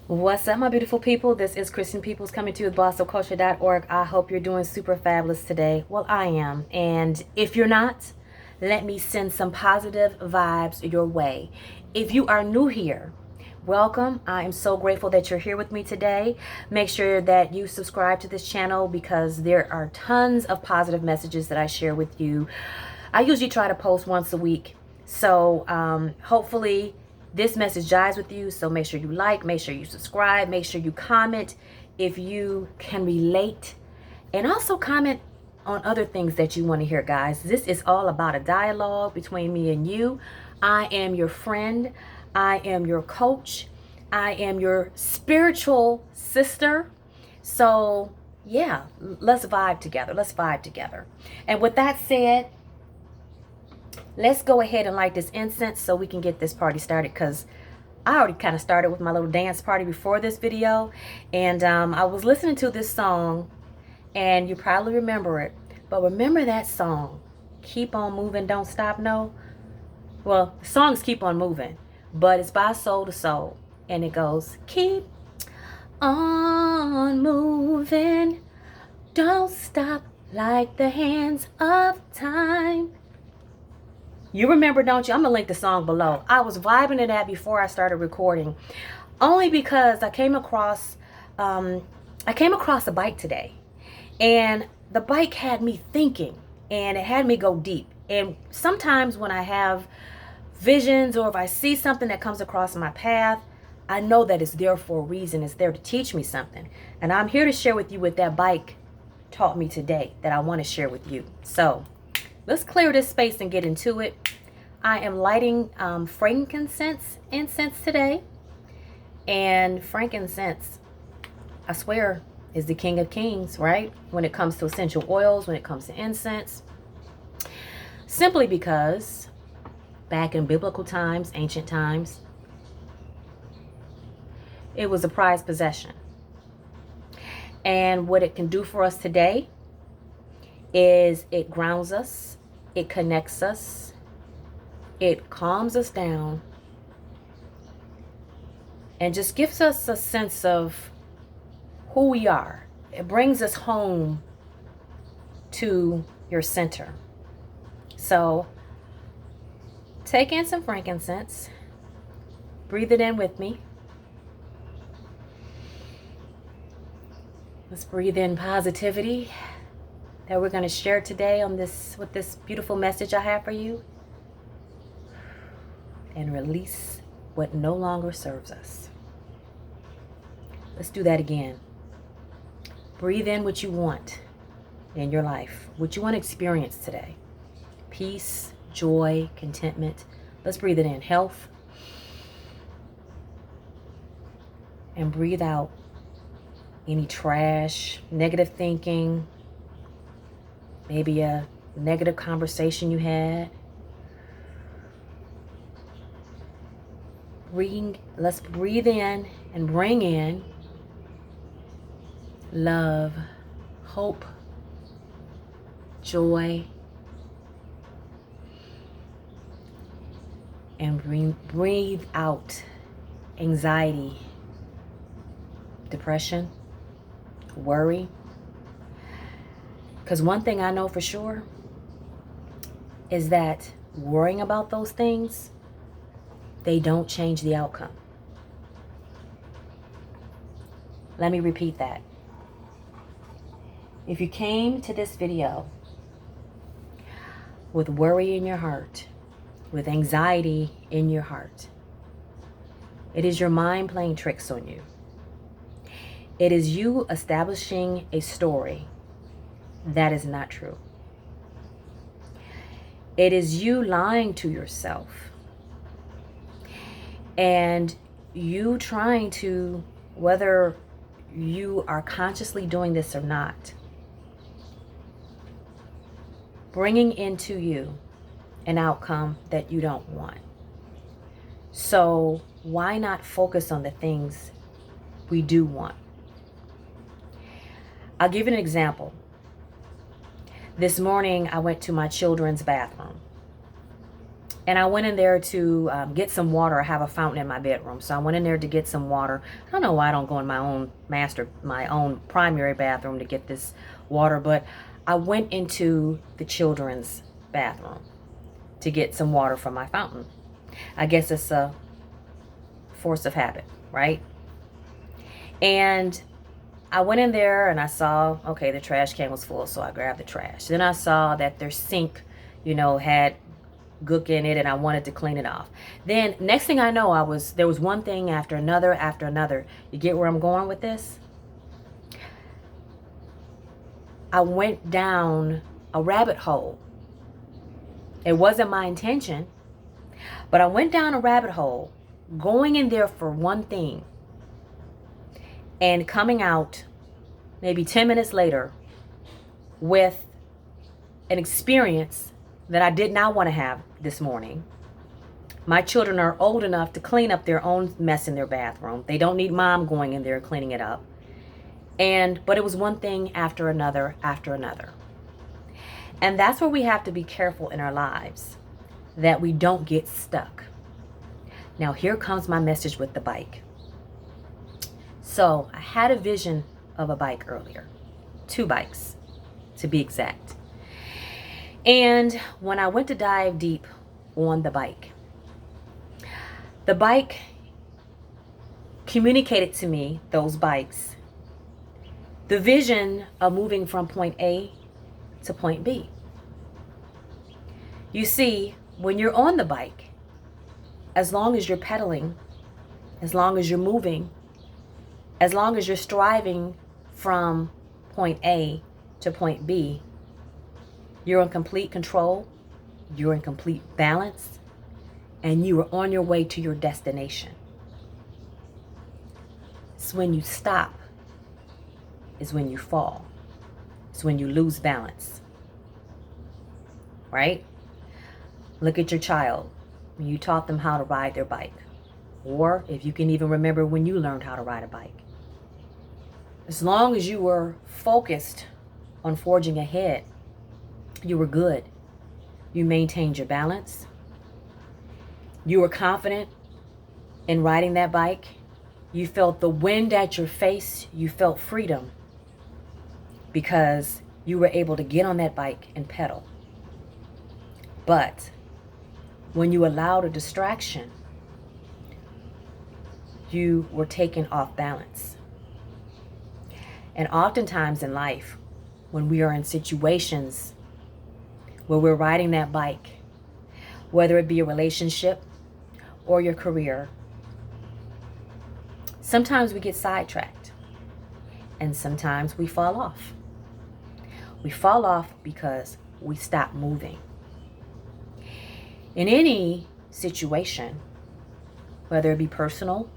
What's up, my beautiful people? This is Christian Peoples coming to you with bossofculture.org. I hope you're doing super fabulous today. Well, I am. And if you're not, let me send some positive vibes your way. If you are new here, welcome. I am so grateful that you're here with me today. Make sure that you subscribe to this channel because there are tons of positive messages that I share with you. I usually try to post once a week. So hopefully this message jives with you. So make sure you like, make sure you subscribe, make sure you comment if you can relate, and also comment on other things that you want to hear, guys. This is all about a dialogue between me and you. I am your friend. I am your coach. I am your spiritual sister. So yeah, let's vibe together. Let's vibe together. And with that said, let's go ahead and light this incense so we can get this party started, because I already kind of started with my little dance party before this video. And I was listening to this song, and you probably remember it. But remember that song, Keep On Moving, Don't Stop, No? Well, the songs Keep On Moving, but it's by Soul to Soul. And it goes, keep on moving, don't stop like the hands of time. You remember, don't you? I'm going to link the song below. I was vibing to that before I started recording. Only because I came across a bike today. And the bike had me thinking. And it had me go deep. And sometimes when I have visions, or if I see something that comes across my path, I know that it's there for a reason. It's there to teach me something. And I'm here to share with you what that bike taught me today that I want to share with you. So let's clear this space and get into it. I am lighting frankincense incense today. And frankincense, I swear, is the king of kings, right? When it comes to essential oils, when it comes to incense. Simply because back in biblical times, ancient times, it was a prized possession. And what it can do for us today is it grounds us, it connects us, it calms us down, and just gives us a sense of who we are. It brings us home to your center. So take in some frankincense, breathe it in with me. Let's breathe in positivity that we're going to share today on this, with this beautiful message I have for you. And release what no longer serves us. Let's do that again. Breathe in what you want in your life, what you want to experience today. Peace, joy, contentment. Let's breathe it in. Health. And breathe out any trash, negative thinking, maybe a negative conversation you had. Let's breathe in and bring in love, hope, joy, and breathe out anxiety, depression, worry. Because one thing I know for sure is that worrying about those things, they don't change the outcome. Let me repeat that. If you came to this video with worry in your heart, with anxiety in your heart, it is your mind playing tricks on you. It is you establishing a story that is not true. It is you lying to yourself. And you trying to, whether you are consciously doing this or not, bringing into you an outcome that you don't want. So why not focus on the things we do want? I'll give you an example. This morning I went to my children's bathroom. And I went in there to get some water. I have a fountain in my bedroom. So I went in there to get some water. I don't know why I don't go in my own primary bathroom to get this water, but I went into the children's bathroom to get some water from my fountain. I guess it's a force of habit, right? And I went in there and I saw, okay, the trash can was full, so I grabbed the trash. Then I saw that their sink, had gook in it, and I wanted to clean it off. Then next thing I know, there was one thing after another after another. You get where I'm going with this? I went down a rabbit hole. It wasn't my intention, but I went down a rabbit hole, going in there for one thing and coming out maybe 10 minutes later with an experience that I did not want to have this morning. My children are old enough to clean up their own mess in their bathroom. They don't need mom going in there and cleaning it up. But it was one thing after another after another. And that's where we have to be careful in our lives, that we don't get stuck. Now here comes my message with the bike. So I had a vision of a bike earlier, 2 bikes to be exact. And when I went to dive deep on the bike communicated to me, those bikes, the vision of moving from point A to point B. You see, when you're on the bike, as long as you're pedaling, as long as you're moving, as long as you're striving from point A to point B, you're in complete control, you're in complete balance, and you are on your way to your destination. It's when you stop, is when you fall. It's when you lose balance. Right? Look at your child when you taught them how to ride their bike. Or if you can even remember when you learned how to ride a bike. As long as you were focused on forging ahead, you were good. You maintained your balance. You were confident in riding that bike. You felt the wind at your face. You felt freedom because you were able to get on that bike and pedal. But when you allowed a distraction, you were taken off balance. And oftentimes in life, when we are in situations where we're riding that bike, whether it be a relationship or your career, sometimes we get sidetracked and sometimes we fall off. We fall off because we stop moving. In any situation, whether it be personal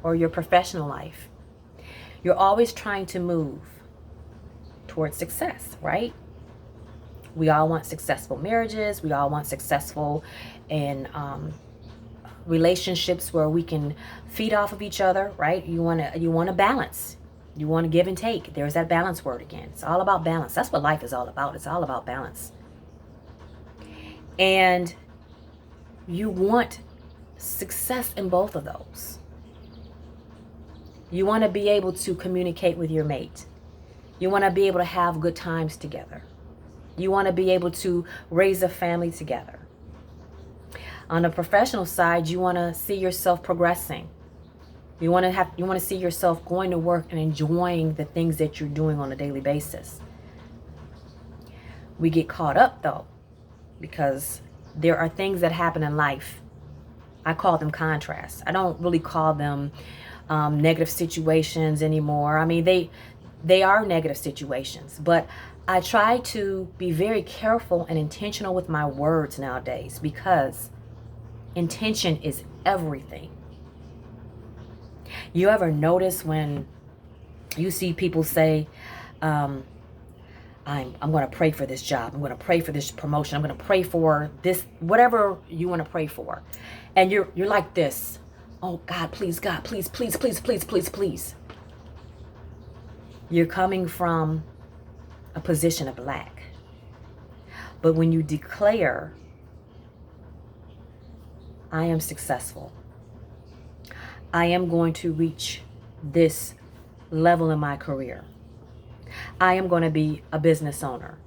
or your professional life, you're always trying to move towards success, right? We all want successful marriages. We all want successful in relationships where we can feed off of each other, right? You want to balance. You want to give and take. There's that balance word again. It's all about balance. That's what life is all about. It's all about balance. And you want success in both of those. You want to be able to communicate with your mate. You want to be able to have good times together. You want to be able to raise a family together. On the professional side, you want to see yourself progressing. You want to see yourself going to work and enjoying the things that you're doing on a daily basis. We get caught up though, because there are things that happen in life. I call them contrasts. I don't really call them negative situations anymore. I mean, they are negative situations, but I try to be very careful and intentional with my words nowadays, because intention is everything. You ever notice when you see people say, I'm going to pray for this job. I'm going to pray for this promotion. I'm going to pray for this, whatever you want to pray for. And you're like this. Oh, God, please, please, please, please, please, please. You're coming from a position of lack. But when you declare I am successful. I am going to reach this level in my career. I am going to be a business owner.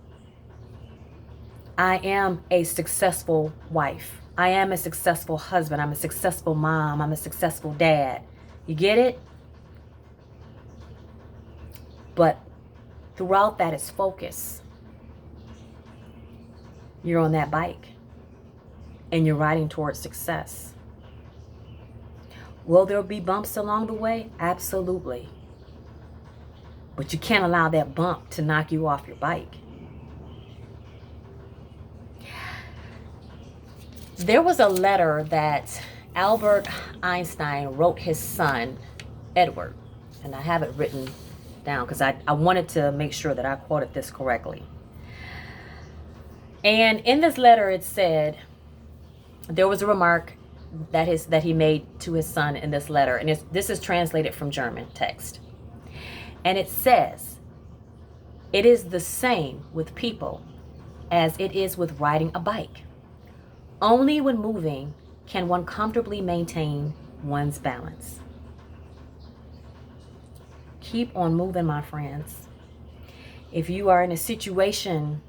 I am a successful wife. I am a successful husband. I'm a successful mom. I'm a successful dad. You get it? But throughout that is focus. You're on that bike and you're riding towards success. Will there be bumps along the way? Absolutely. But you can't allow that bump to knock you off your bike. There was a letter that Albert Einstein wrote his son, Edward. And I have it written down because I wanted to make sure that I quoted this correctly. And in this letter it said, there was a remark that he made to his son in this letter. And this is translated from German text. And it says, it is the same with people as it is with riding a bike. Only when moving can one comfortably maintain one's balance. Keep on moving, my friends. If you are in a situation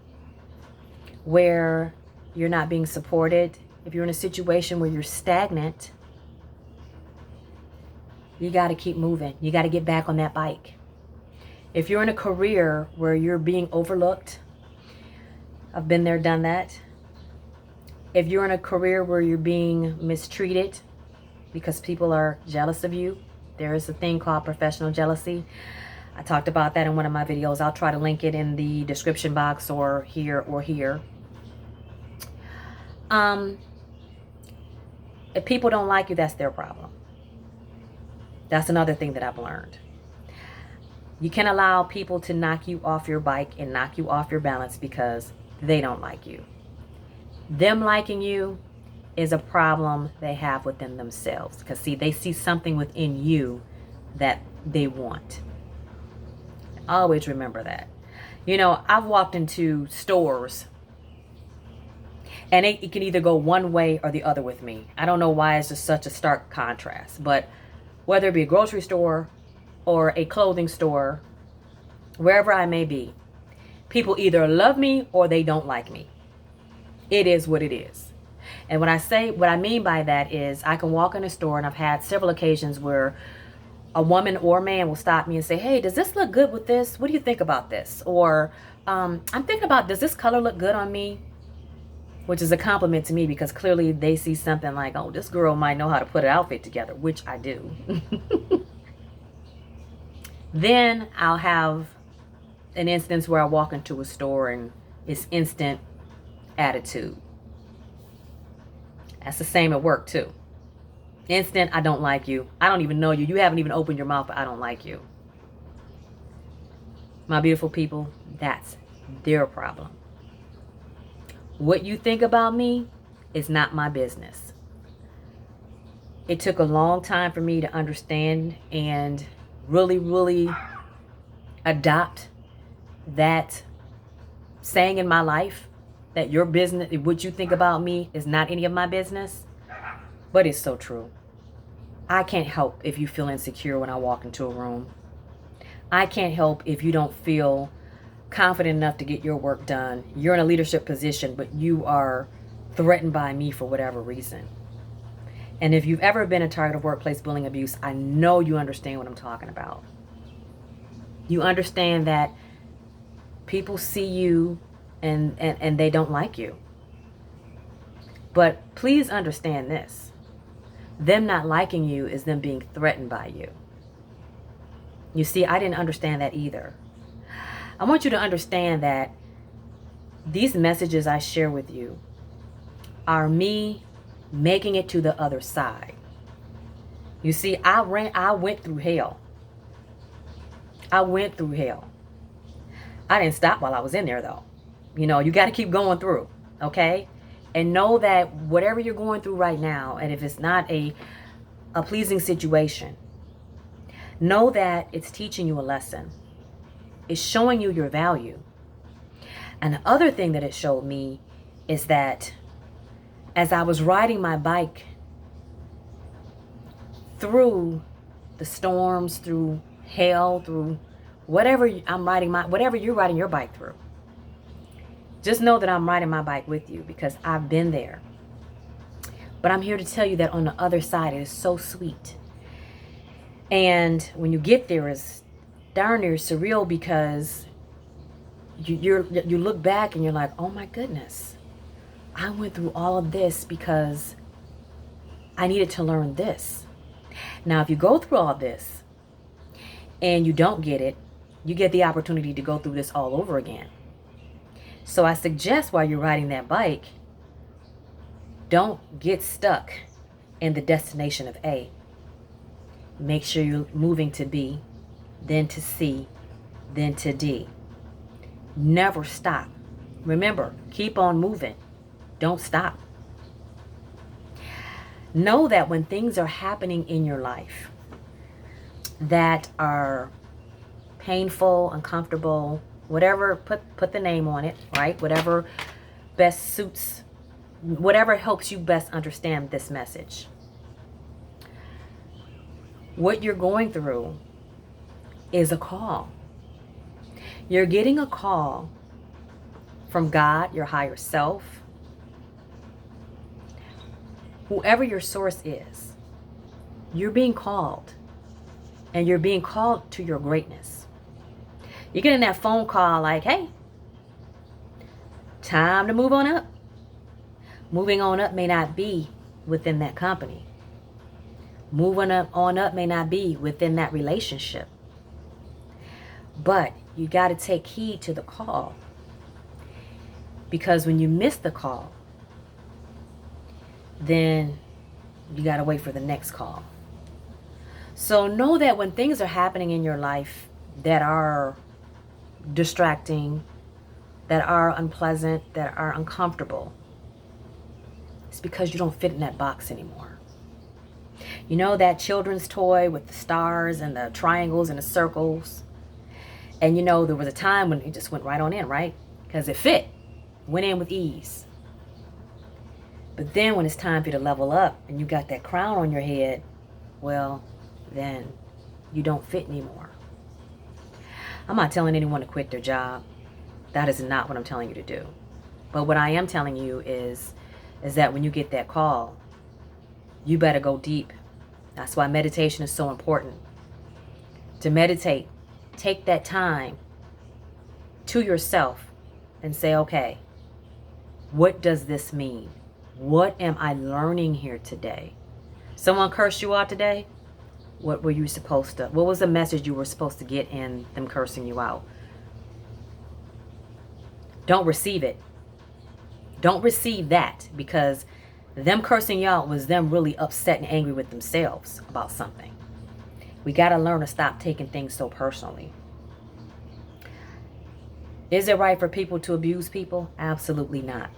where you're not being supported, if you're in a situation where you're stagnant, you got to keep moving. You got to get back on that bike. If you're in a career where you're being overlooked, I've been there, done that. If you're in a career where you're being mistreated because people are jealous of you, there is a thing called professional jealousy. I talked about that in one of my videos. I'll try to link it in the description box or here or here. If people don't like you, that's their problem. That's another thing that I've learned. You can't allow people to knock you off your bike and knock you off your balance because they don't like you. Them liking you is a problem they have within themselves. Because see, they see something within you that they want. Always remember that. You know, I've walked into stores and it can either go one way or the other with me. I don't know why it's just such a stark contrast. But whether it be a grocery store or a clothing store, wherever I may be, people either love me or they don't like me. It is what it is. And when I say, what I mean by that is I can walk in a store, and I've had several occasions where a woman or man will stop me and say, hey, does this look good with this? What do you think about this? Or I'm thinking about, does this color look good on me? Which is a compliment to me because clearly they see something like, oh, this girl might know how to put an outfit together, which I do. Then I'll have an instance where I walk into a store and it's instant attitude. That's the same at work too. Instant, I don't like you. I don't even know you. You haven't even opened your mouth, but I don't like you. My beautiful people, that's their problem. What you think about me is not my business. It took a long time for me to understand and really adopt that saying in my life, that your business, what you think about me is not any of my business. But it's so true. I can't help if you feel insecure when I walk into a room. I can't help if you don't feel confident enough to get your work done. You're in a leadership position, but you are threatened by me for whatever reason. And if you've ever been a target of workplace bullying abuse, I know you understand what I'm talking about. You understand that people see you and they don't like you. But please understand this. Them not liking you is them being threatened by you. You see, I didn't understand that either. I want you to understand that these messages I share with you are me making it to the other side. You see, I went through hell. I went through hell. I didn't stop while I was in there though. You know, you got to keep going through, okay? And know that whatever you're going through right now, and if it's not a pleasing situation, know that it's teaching you a lesson. It's showing you your value. And the other thing that it showed me is that as I was riding my bike through the storms, through hell, through whatever whatever you're riding your bike through. Just know that I'm riding my bike with you because I've been there. But I'm here to tell you that on the other side, it is so sweet. And when you get there, it's darn near surreal because you look back and you're like, oh my goodness, I went through all of this because I needed to learn this. Now, if you go through all this and you don't get it, you get the opportunity to go through this all over again. So I suggest while you're riding that bike, don't get stuck in the destination of A. Make sure you're moving to B, then to C, then to D. Never stop. Remember, keep on moving. Don't stop. Know that when things are happening in your life that are painful, uncomfortable, whatever, put the name on it, right? Whatever best suits, whatever helps you best understand this message. What you're going through is a call. You're getting a call from God, your higher self, whoever your source is. You're being called, and you're being called to your greatness. You're getting that phone call like, hey, time to move on up. Moving on up may not be within that company. Moving on up may not be within that relationship. But you got to take heed to the call. Because when you miss the call, then you got to wait for the next call. So know that when things are happening in your life that are distracting, that are unpleasant, that are uncomfortable, it's because you don't fit in that box anymore. You know that children's toy with the stars and the triangles and the circles? And you know, there was a time when it just went right on in, right? Because it fit. Went in with ease. But then when it's time for you to level up and you got that crown on your head, well, then you don't fit anymore. I'm not telling anyone to quit their job. That is not what I'm telling you to do. But what I am telling you is that when you get that call, you better go deep. That's why meditation is so important. To meditate, take that time to yourself and say, okay, what does this mean? What am I learning here today? Someone cursed you out today? What were you supposed to? What was the message you were supposed to get in them cursing you out? Don't receive it. Don't receive that, because them cursing you out was them really upset and angry with themselves about something. We got to learn to stop taking things so personally. Is it right for people to abuse people? Absolutely not.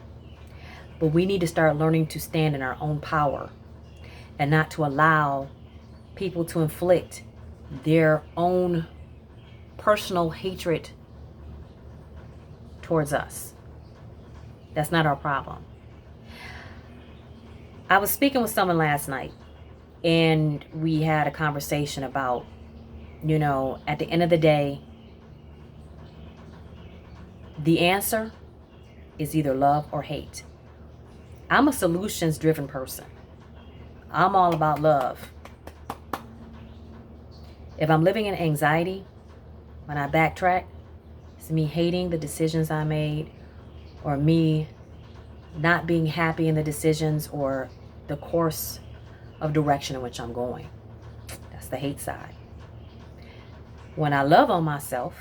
But we need to start learning to stand in our own power and not to allow people to inflict their own personal hatred towards us. That's not our problem. I was speaking with someone last night, and we had a conversation about, at the end of the day, the answer is either love or hate. I'm a solutions-driven person. I'm all about love. If I'm living in anxiety, when I backtrack, it's me hating the decisions I made, or me not being happy in the decisions or the course of direction in which I'm going. That's the hate side. When I love on myself,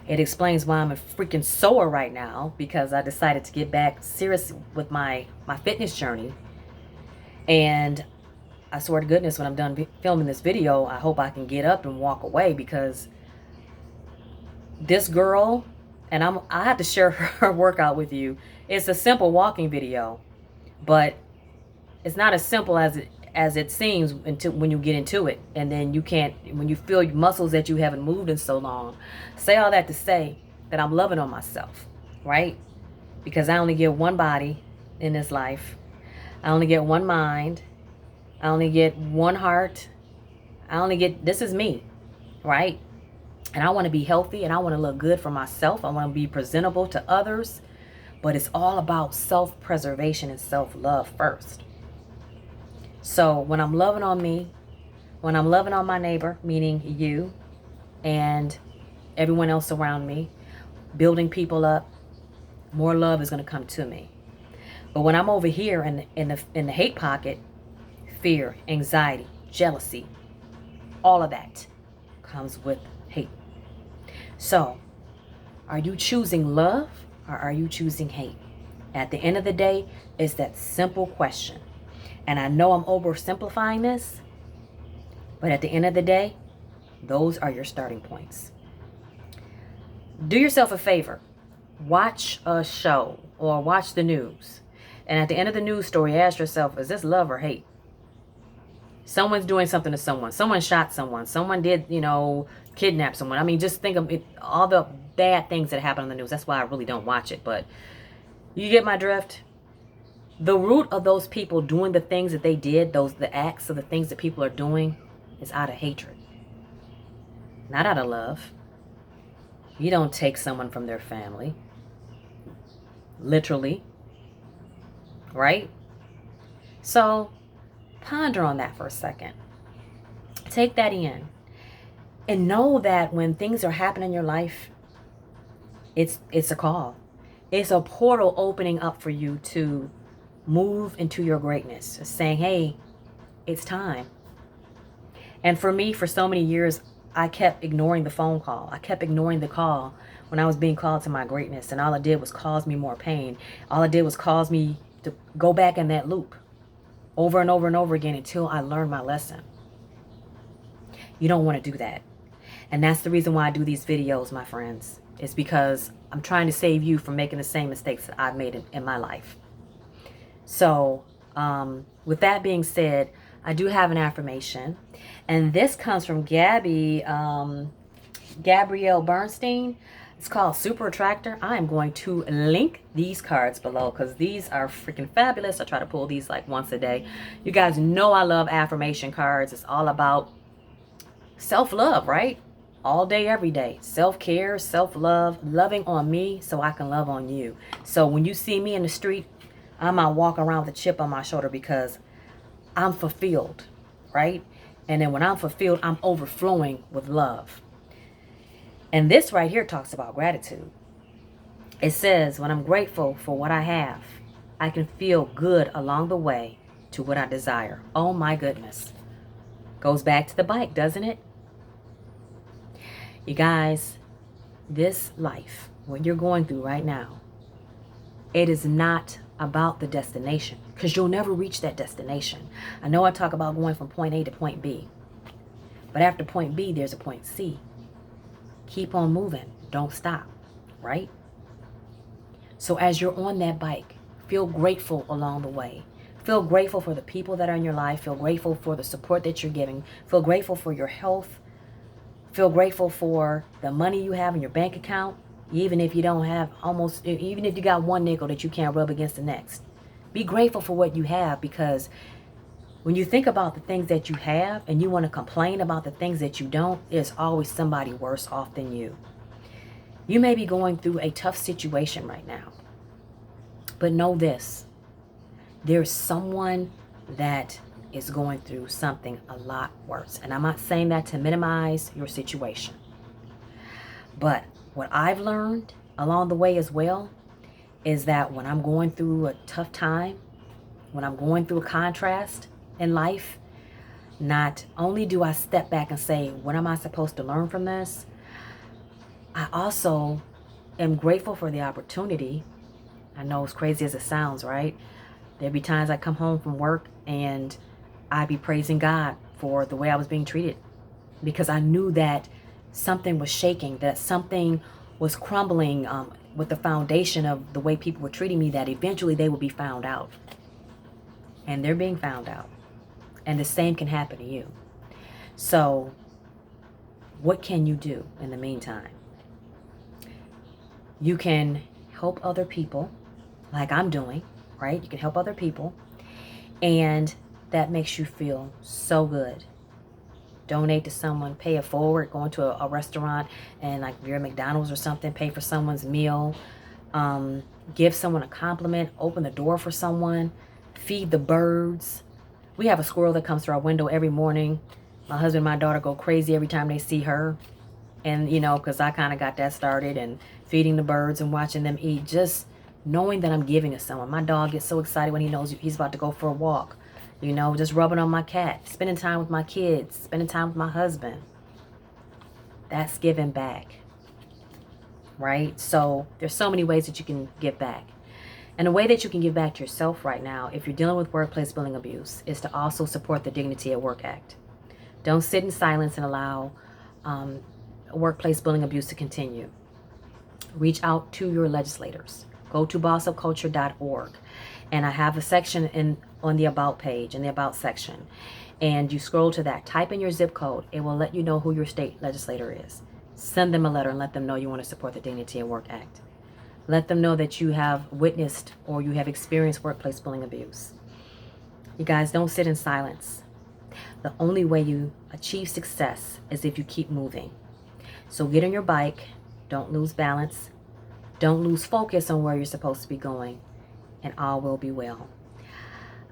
it explains why I'm a freaking sore right now, because I decided to get back serious with my fitness journey. And I swear to goodness, when I'm done filming this video, I hope I can get up and walk away, because this girl, and I have to share her workout with you. It's a simple walking video, but it's not as simple as it seems until when you get into it. And then you can't, when you feel muscles that you haven't moved in so long. Say all that to say that I'm loving on myself, right? Because I only get one body in this life. I only get one mind. I only get one heart. This is me, right? And I want to be healthy and I want to look good for myself. I want to be presentable to others. But it's all about self-preservation and self-love first. So when I'm loving on me, when I'm loving on my neighbor, meaning you and everyone else around me, building people up, more love is going to come to me. But when I'm over here in the hate pocket, fear, anxiety, jealousy, all of that comes with hate. So, are you choosing love or are you choosing hate? At the end of the day, it's that simple question. And I know I'm oversimplifying this, but at the end of the day, those are your starting points. Do yourself a favor. Watch a show or watch the news. And at the end of the news story, ask yourself, is this love or hate? Someone's doing something to someone. Someone shot someone. Someone did, kidnap someone. I mean, just think of it, all the bad things that happen on the news. That's why I really don't watch it. But you get my drift? The root of those people doing the things that they did, the acts of the things that people are doing, is out of hatred. Not out of love. You don't take someone from their family. Literally. Right? So, ponder on that for a second. Take that in. And know that when things are happening in your life, it's a call. It's a portal opening up for you to move into your greatness. It's saying, hey, it's time. And for me, for so many years, I kept ignoring the phone call. I kept ignoring the call when I was being called to my greatness. And all it did was cause me more pain. All it did was cause me to go back in that loop over and over and over again until I learned my lesson. You don't want to do that. And that's the reason why I do these videos, my friends. It's because I'm trying to save you from making the same mistakes that I've made in my life. So, with that being said, I do have an affirmation. And this comes from Gabrielle Bernstein. It's called Super Attractor. I am going to link these cards below because these are freaking fabulous. I try to pull these like once a day. You guys know I love affirmation cards. It's all about self-love, right? All day, every day. Self-care, self-love, loving on me so I can love on you. So when you see me in the street, I'm not walking around with a chip on my shoulder because I'm fulfilled, right? And then when I'm fulfilled, I'm overflowing with love. And this right here talks about gratitude. It says, when I'm grateful for what I have, I can feel good along the way to what I desire. Oh my goodness. Goes back to the bike, doesn't it? You guys, this life, what you're going through right now, it is not about the destination because you'll never reach that destination. I know I talk about going from point A to point B, but after point B, there's a point C. Keep on moving. Don't stop, right? So as you're on that bike, feel grateful along the way. Feel grateful for the people that are in your life. Feel grateful for the support that you're giving. Feel grateful for your health. Feel grateful for the money you have in your bank account. Even if you don't have even if you got one nickel that you can't rub against the next. Be grateful for what you have, because when you think about the things that you have and you want to complain about the things that you don't, there's always somebody worse off than you. You may be going through a tough situation right now, but know this. There's someone that is going through something a lot worse. And I'm not saying that to minimize your situation. But what I've learned along the way as well is that when I'm going through a tough time, when I'm going through a contrast in life, not only do I step back and say, what am I supposed to learn from this? I also am grateful for the opportunity. I know as crazy as it sounds, right? There'd be times I come home from work and I'd be praising God for the way I was being treated, because I knew that something was shaking, that something was crumbling with the foundation of the way people were treating me, that eventually they would be found out. And they're being found out. And the same can happen to you. So what can you do in the meantime? You can help other people like I'm doing, right? You can help other people. And that makes you feel so good. Donate to someone, pay it forward, go into a restaurant, and like if you're at McDonald's or something, pay for someone's meal. Give someone a compliment, open the door for someone, feed the birds. We have a squirrel that comes through our window every morning. My husband and my daughter go crazy every time they see her. And, you know, because I kind of got that started, and feeding the birds and watching them eat, just knowing that I'm giving to someone. My dog gets so excited when he knows he's about to go for a walk. You know, just rubbing on my cat, spending time with my kids, spending time with my husband. That's giving back, right? So there's so many ways that you can give back. And the way that you can give back to yourself right now, if you're dealing with workplace bullying abuse, is to also support the Dignity at Work Act. Don't sit in silence and allow workplace bullying abuse to continue. Reach out to your legislators. Go to bossupculture.org. And I have a section on the About page, in the About section. And you scroll to that. Type in your zip code. It will let you know who your state legislator is. Send them a letter and let them know you want to support the Dignity at Work Act. Let them know that you have witnessed or you have experienced workplace bullying abuse. You guys, don't sit in silence. The only way you achieve success is if you keep moving. So get on your bike. Don't lose balance. Don't lose focus on where you're supposed to be going. And all will be well.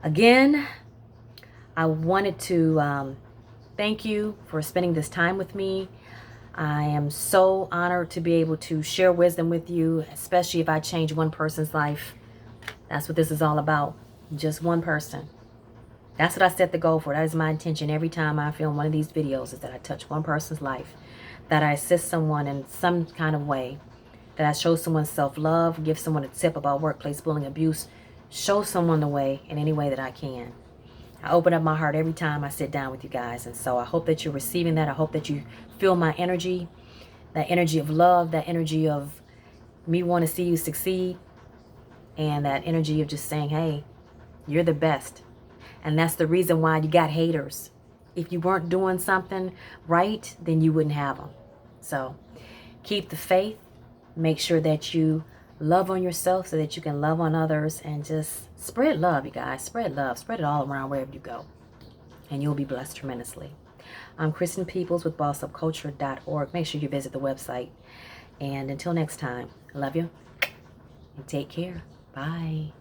Again, I wanted to thank you for spending this time with me. I am so honored to be able to share wisdom with you, especially if I change one person's life. That's what this is all about. Just one person. That's what I set the goal for. That is my intention every time I film one of these videos, is that I touch one person's life, that I assist someone in some kind of way, that I show someone self-love, give someone a tip about workplace bullying abuse, show someone the way in any way that I can. I open up my heart every time I sit down with you guys. And so I hope that you're receiving that. I hope that you feel my energy, that energy of love, that energy of me want to see you succeed, and that energy of just saying, hey, you're the best. And that's the reason why you got haters. If you weren't doing something right, then you wouldn't have them. So keep the faith. Make sure that you love on yourself so that you can love on others, and just spread love, you guys. Spread love. Spread it all around wherever you go, and you'll be blessed tremendously. I'm Kristen Peoples with bossupculture.org. Make sure you visit the website. And until next time, I love you and take care. Bye.